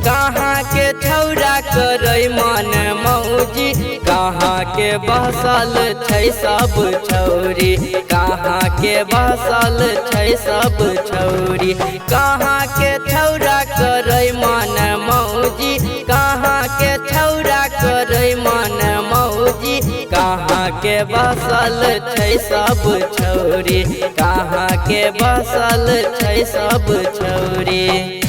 कहाँ के छौरा करे मन मौजी, कहाँ के बसल छै सब छौरी, कहाँ के बसल छै सब छौरी। कहाँ के छौरा करे मन मौजी, कहाँ के छौरा करे मन मौजी, कहाँ के बसल छै सब छौरी, कहाँ के बसल छै सब छौरी।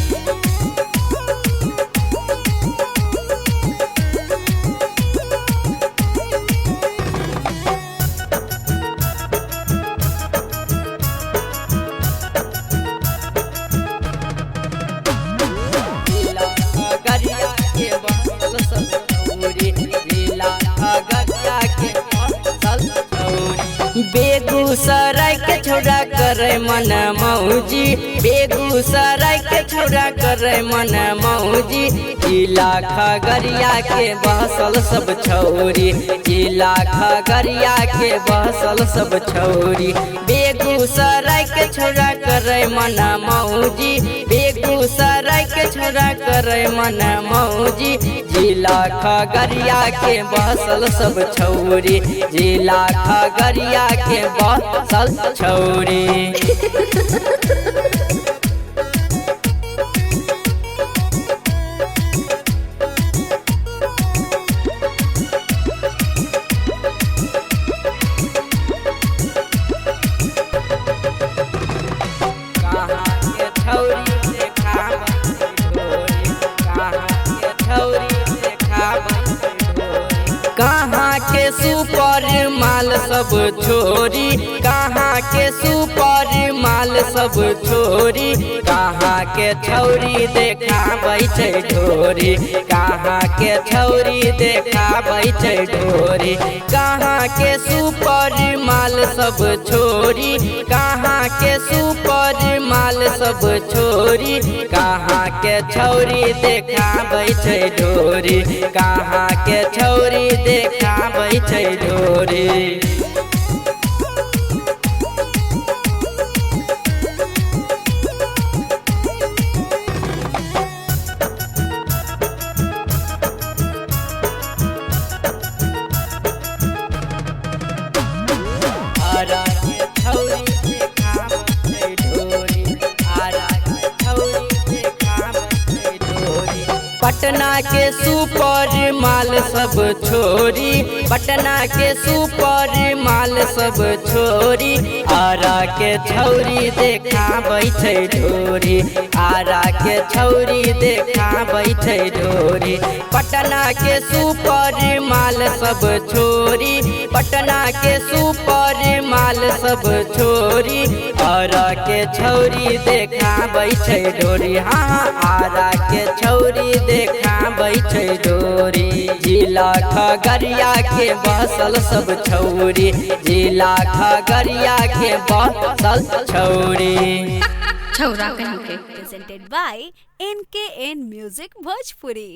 बेगूसराय के छौरा करे मन मौजी, बेगूसराय के छौरा करे मन मौजी, जिला खगड़िया के बसल सब छौरी, जिला खगड़िया के बसल सब छौरी। बेगूसराय के छौरा करे मन मौजी, बेगूसराय के छौरा करे मन मौजी, जिला खगड़िया के बसल सब छौरी, जिला खगड़िया के बसल छौरी। कहाँ के सुपर माल सब छोरी, कहाँ के सुपर माल सब छोरी, कहाँ के छौरी देखाबै छै ढोरी, कहाँ के छौरी देखाबै छै ढोरी। कहाँ के सुपर माल सब छोरी, कहाँ के सुपर माल सब छोरी, कहाँ के छौरी देखाबै छै ढोरी, कहाँ के छौरी देखाबै छै ढोरी। पटना के सुपर माल सब छोरी, पटना के सुपर माल सब छोरी, आरा के छौरी देखाबै छै ढोरी, आरा के छौरी देखाबै छै ढोरी। पटना के सुपर माल सब छोरी, पटना के सुपर माल सब छोरी, आरा के छौरी देखाबै छै ढोरी। हाँ आरा के छौरी देखाबै छै ढोरी। जिला खगड़िया के बसल सब छौरी, जिला खगड़िया के बसल छौरी। छौरा कहीं के। Presented by NKN Music Bhojpuri।